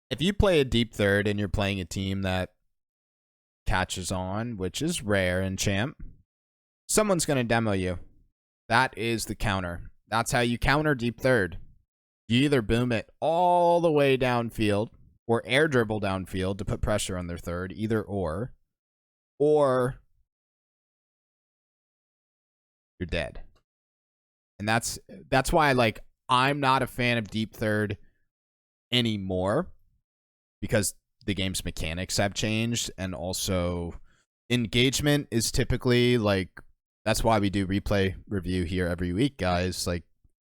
If you play a deep third and you're playing a team that catches on, which is rare in Champ, someone's going to demo you. That is the counter. That's how you counter deep third. You either boom it all the way downfield or air dribble downfield to put pressure on their third, either or you're dead. And that's why like I'm not a fan of deep third anymore, because the game's mechanics have changed, and also engagement is typically like, that's why we do replay review here every week, guys. Like,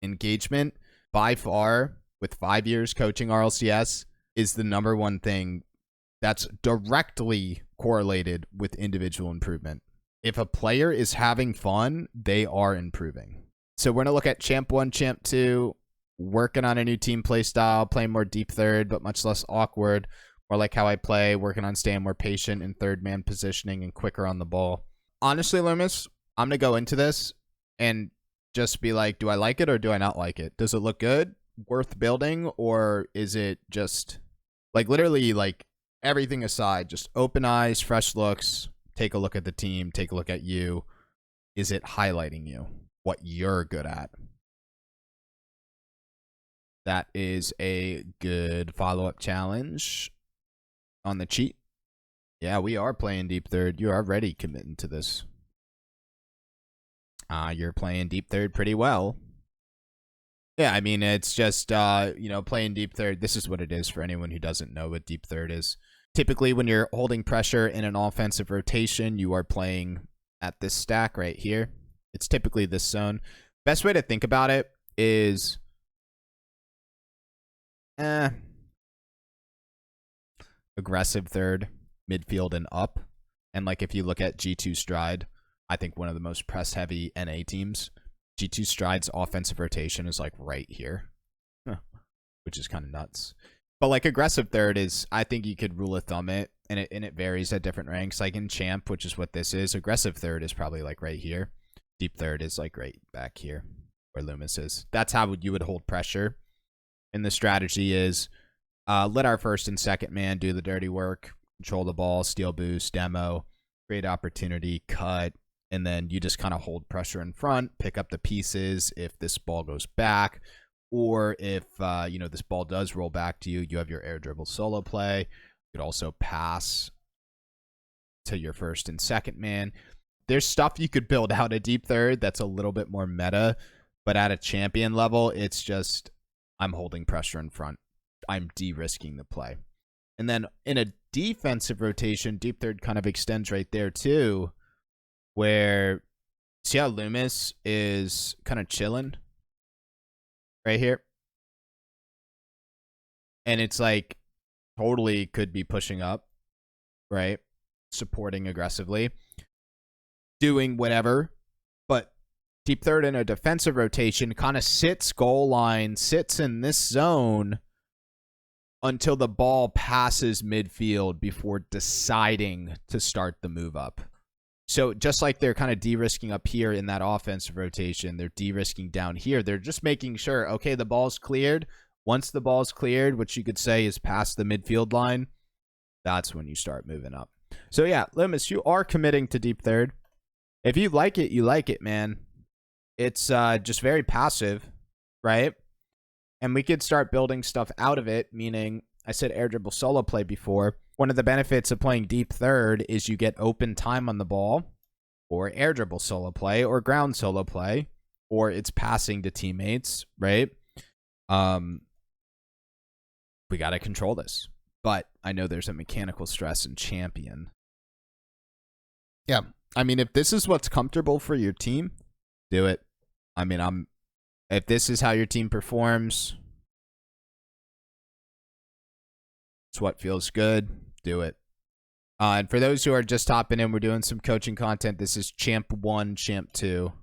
engagement by far with 5 years coaching RLCS is the #1 thing that's directly correlated with individual improvement. If a player is having fun, they are improving. So we're going to look at Champ 1, Champ 2, working on a new team play style, playing more deep third, but much less awkward, more like how I play, working on staying more patient in third man positioning and quicker on the ball. Honestly, Loomis, I'm going to go into this and just be like, do I like it or do I not like it? Does it look good? Worth building? Or is it just like literally like everything aside, just open eyes, fresh looks, take a look at the team, take a look at you. Is it highlighting you? What you're good at? That is a good follow-up challenge on the cheat. Yeah, we are playing deep third. You're already committing to this. You're playing deep third pretty well. Yeah, I mean, it's just, playing deep third. This is what it is for anyone who doesn't know what deep third is. Typically, when you're holding pressure in an offensive rotation, you are playing at this stack right here. It's typically this zone. Best way to think about it is aggressive third, midfield, and up. And like if you look at G2 Stride, I think one of the most press heavy NA teams, G2 Stride's offensive rotation is like right here, which is kind of nuts. But like aggressive third is, I think you could rule of thumb it, and it varies at different ranks. Like in Champ, which is what this is, aggressive third is probably like right here. Deep third is like right back here where Loomis is. That's how you would hold pressure. And the strategy is let our first and second man do the dirty work, control the ball, steal boost, demo, create opportunity, cut, and then you just kind of hold pressure in front, pick up the pieces if this ball goes back, or if this ball does roll back to you, you have your air dribble solo play. You could also pass to your first and second man. There's stuff you could build out a deep third that's a little bit more meta, but at a champion level, it's just, I'm holding pressure in front. I'm de-risking the play. And then in a defensive rotation, deep third kind of extends right there too, where, see how Loomis is kind of chilling right here? And it's like totally could be pushing up, right? Supporting aggressively, doing whatever. But deep third in a defensive rotation kind of sits goal line, sits in this zone until the ball passes midfield before deciding to start the move up. So just like they're kind of de-risking up here in that offensive rotation, they're de-risking down here. They're just making sure, okay, the ball's cleared. Once the ball's cleared, which you could say is past the midfield line, that's when you start moving up. So yeah, Loomis, you are committing to deep third. If you like it, you like it, man. It's just very passive, right? And we could start building stuff out of it, meaning I said air dribble solo play before. One of the benefits of playing deep third is you get open time on the ball, or air dribble solo play, or ground solo play, or it's passing to teammates, right? We got to control this. But I know there's a mechanical stress in champion. Yeah, I mean, if this is what's comfortable for your team, do it. I mean, if this is how your team performs, it's what feels good, do it. And for those who are just hopping in, we're doing some coaching content. This is Champ 1, Champ 2.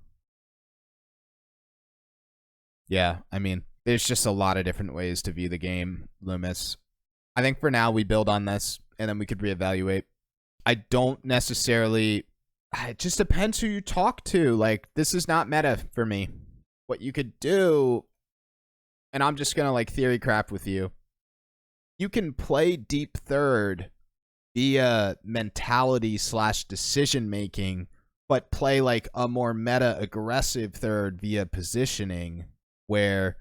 Yeah, I mean, there's just a lot of different ways to view the game, Loomis. I think for now we build on this, and then we could reevaluate. I don't necessarily... It just depends who you talk to. Like, this is not meta for me. What you could do, and I'm just going to, like, theory crap with you. you can play deep third via mentality / decision making, but play like a more meta aggressive third via positioning, where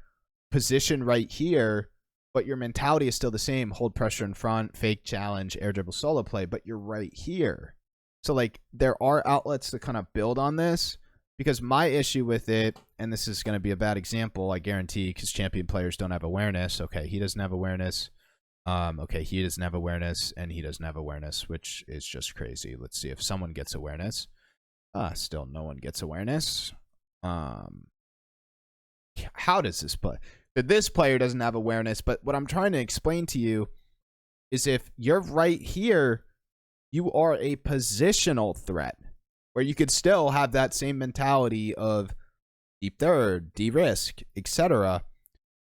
position right here, but your mentality is still the same. Hold pressure in front, fake challenge, air dribble solo play, but you're right here. So like there are outlets to kind of build on this, because my issue with it, and this is going to be a bad example, I guarantee, because champion players don't have awareness. Okay, he doesn't have awareness. Okay, he doesn't have awareness, and he doesn't have awareness, which is just crazy. Let's see if someone gets awareness. Still no one gets awareness. How does this play? This player doesn't have awareness, but what I'm trying to explain to you is if you're right here, you are a positional threat, where you could still have that same mentality of deep third, de-risk, etc.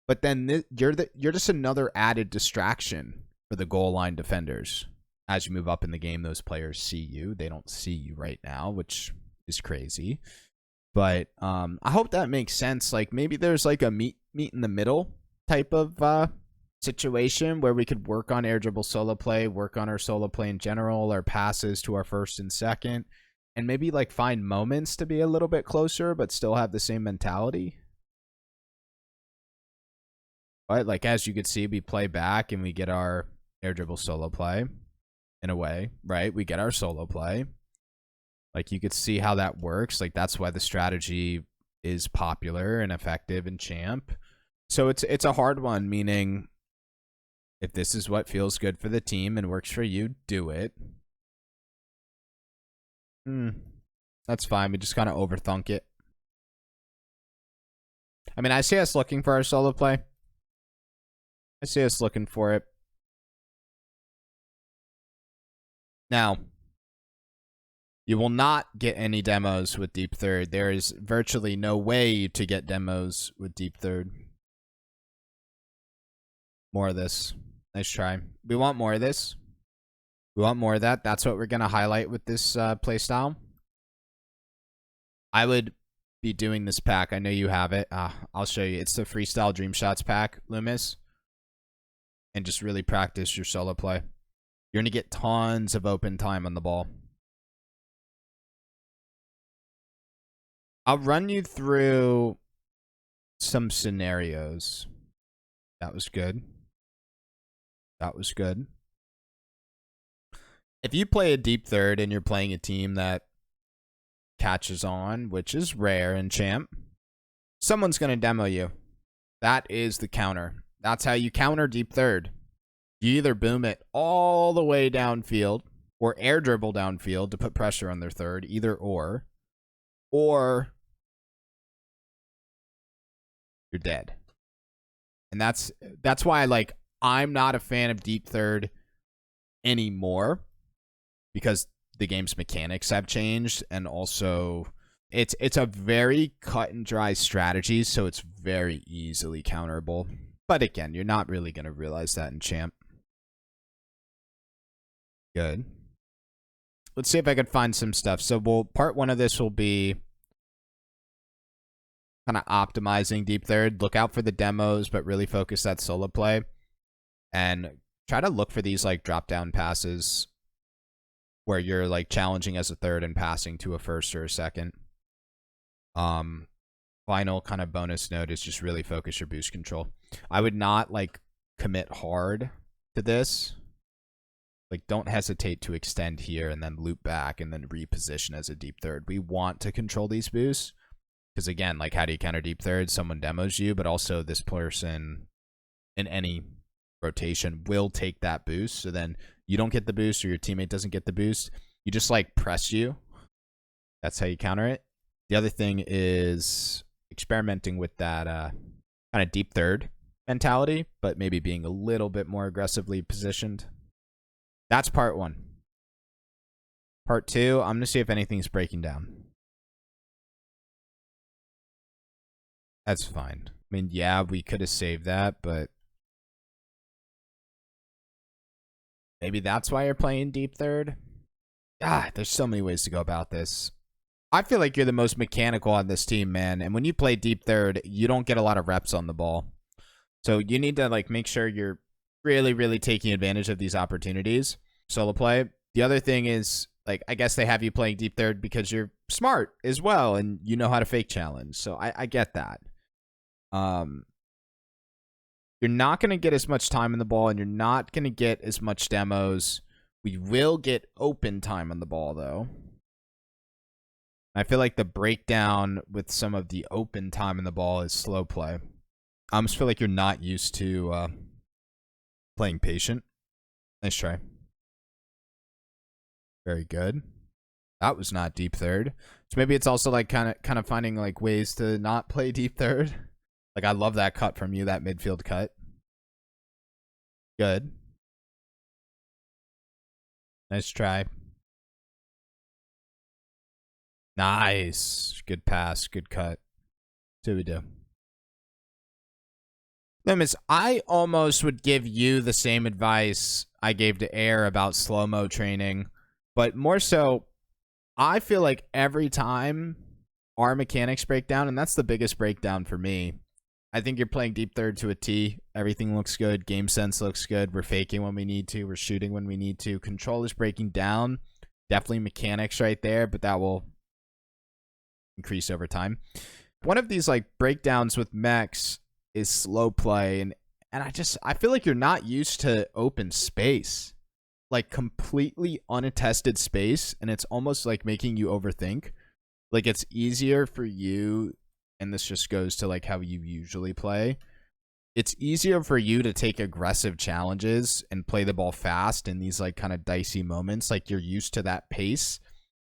But then you're just another added distraction for the goal line defenders. As you move up in the game, those players see you. They don't see you right now, which is crazy. But I hope that makes sense. Like maybe there's like a meet in the middle type of situation where we could work on air dribble solo play, work on our solo play in general, our passes to our first and second, and maybe like find moments to be a little bit closer, but still have the same mentality. But like as you could see, we play back and we get our air dribble solo play in a way, right? We get our solo play. Like you could see how that works. Like that's why the strategy is popular and effective in champ. So it's a hard one, meaning if this is what feels good for the team and works for you, do it. That's fine. We just kind of overthunk it. I mean, I see us looking for our solo play. I see us looking for it. Now, you will not get any demos with deep third. There is virtually no way to get demos with deep third. More of this. Nice try. We want more of this. We want more of that. That's what we're going to highlight with this playstyle. I would be doing this pack. I know you have it. I'll show you. It's the Freestyle Dream Shots pack, Loomis. And just really practice your solo play. You're going to get tons of open time on the ball. I'll run you through some scenarios. That was good. That was good. If you play a deep third and you're playing a team that catches on, which is rare in champ, someone's going to demo you. That is the counter. That's how you counter deep third. You either boom it all the way downfield or air dribble downfield to put pressure on their third, either or you're dead. And that's why like I'm not a fan of deep third anymore, because the game's mechanics have changed, and also it's a very cut and dry strategy, so it's very easily counterable. But again, you're not really going to realize that in champ. Good. Let's see if I can find some stuff. So part one of this will be kind of optimizing deep third. Look out for the demos, but really focus that solo play. And try to look for these like drop down passes where you're like challenging as a third and passing to a first or a second. Final kind of bonus note is just really focus your boost control. I would not like commit hard to this. Like don't hesitate to extend here and then loop back and then reposition as a deep third. We want to control these boosts. Because again, like how do you counter deep third? Someone demos you, but also this person in any rotation will take that boost. So then you don't get the boost or your teammate doesn't get the boost. You just like press you. That's how you counter it. The other thing is experimenting with that kind of deep third mentality, but maybe being a little bit more aggressively positioned. That's part one. Part two, I'm going to see if anything's breaking down. That's fine. I mean, yeah, we could have saved that, but maybe that's why you're playing deep third. There's so many ways to go about this. I feel like you're the most mechanical on this team, man. And when you play deep third, you don't get a lot of reps on the ball. So you need to like make sure you're really, really taking advantage of these opportunities. Solo play. The other thing is, like, I guess they have you playing deep third because you're smart as well and you know how to fake challenge. So I get that. You're not going to get as much time on the ball and you're not going to get as much demos. We will get open time on the ball, though. I feel like the breakdown with some of the open time in the ball is slow play. I almost feel like you're not used to playing patient. Nice try. Very good. That was not deep third. So maybe it's also like kind of finding like ways to not play deep third. Like I love that cut from you, that midfield cut. Good. Nice try. Nice. Good pass. Good cut. See what we do. Nemes, I almost would give you the same advice I gave to Air about slow-mo training. But more so, I feel like every time our mechanics break down, and that's the biggest breakdown for me, I think you're playing deep third to a T. Everything looks good. Game sense looks good. We're faking when we need to. We're shooting when we need to. Control is breaking down. Definitely mechanics right there, but that will increase over time. One of these like breakdowns with mechs is slow play, and I feel like you're not used to open space. Like completely unattested space, and it's almost like making you overthink. Like it's easier for you, and this just goes to like how you usually play. It's easier for you to take aggressive challenges and play the ball fast in these like kind of dicey moments. Like you're used to that pace,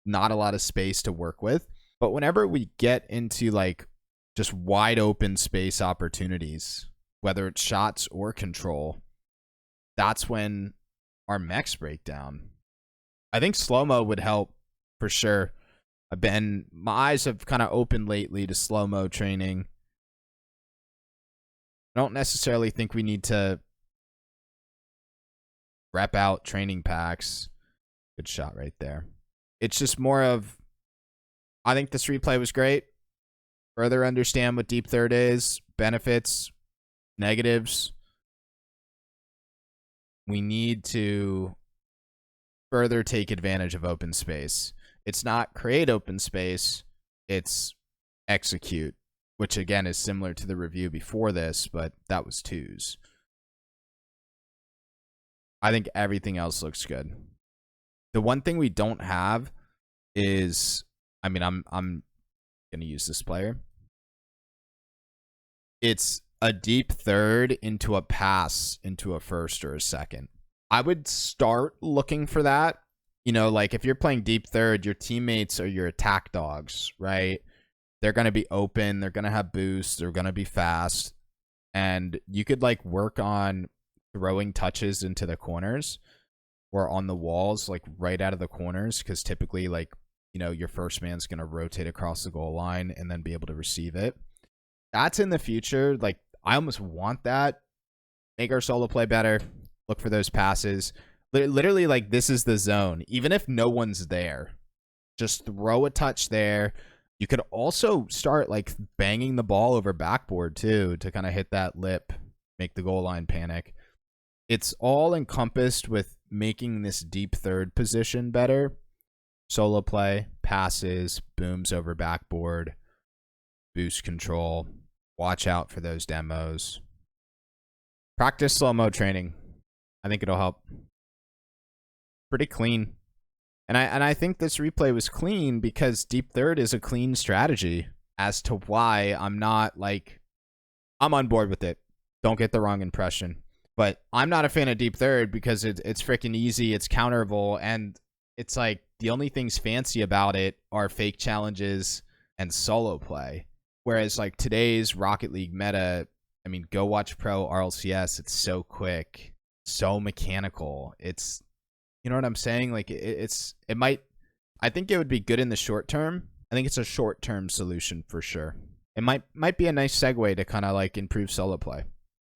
not a lot of space to work with. But whenever we get into like just wide open space opportunities, whether it's shots or control, that's when our mechs break down. I think slow-mo would help for sure. My eyes have kind of opened lately to slow-mo training. I don't necessarily think we need to rep out training packs. Good shot right there. It's just more of, I think this replay was great. Further understand what deep third is, benefits, negatives. We need to further take advantage of open space. It's not create open space, it's execute, which again is similar to the review before this, but that was twos. I think everything else looks good. The one thing we don't have is, I mean, I'm going to use this player. It's a deep third into a pass into a first or a second. I would start looking for that. You know, like if you're playing deep third, your teammates are your attack dogs, right? They're going to be open. They're going to have boosts. They're going to be fast. And you could like work on throwing touches into the corners or on the walls, like right out of the corners. Because typically, like, you know, your first man's going to rotate across the goal line and then be able to receive it. That's in the future. Like, I almost want that. Make our solo play better. Look for those passes. Literally, like, this is the zone. Even if no one's there, just throw a touch there. You could also start, like, banging the ball over backboard, too, to kind of hit that lip, make the goal line panic. It's all encompassed with making this deep third position better. Solo play, passes, booms over backboard, boost control. Watch out for those demos. Practice slow-mo training. I think it'll help. Pretty clean. And I think this replay was clean because deep third is a clean strategy as to why I'm not like, I'm on board with it. Don't get the wrong impression. But I'm not a fan of deep third because it's freaking easy. It's counterable. And it's like the only things fancy about it are fake challenges and solo play. Whereas like today's Rocket League meta, I mean, go watch Pro RLCS. It's so quick, so mechanical. It's, you know what I'm saying? Like it might, I think it would be good in the short term. I think it's a short term solution for sure. It might be a nice segue to kind of like improve solo play.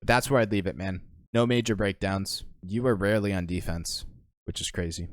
But that's where I'd leave it, man. No major breakdowns. You were rarely on defense, which is crazy.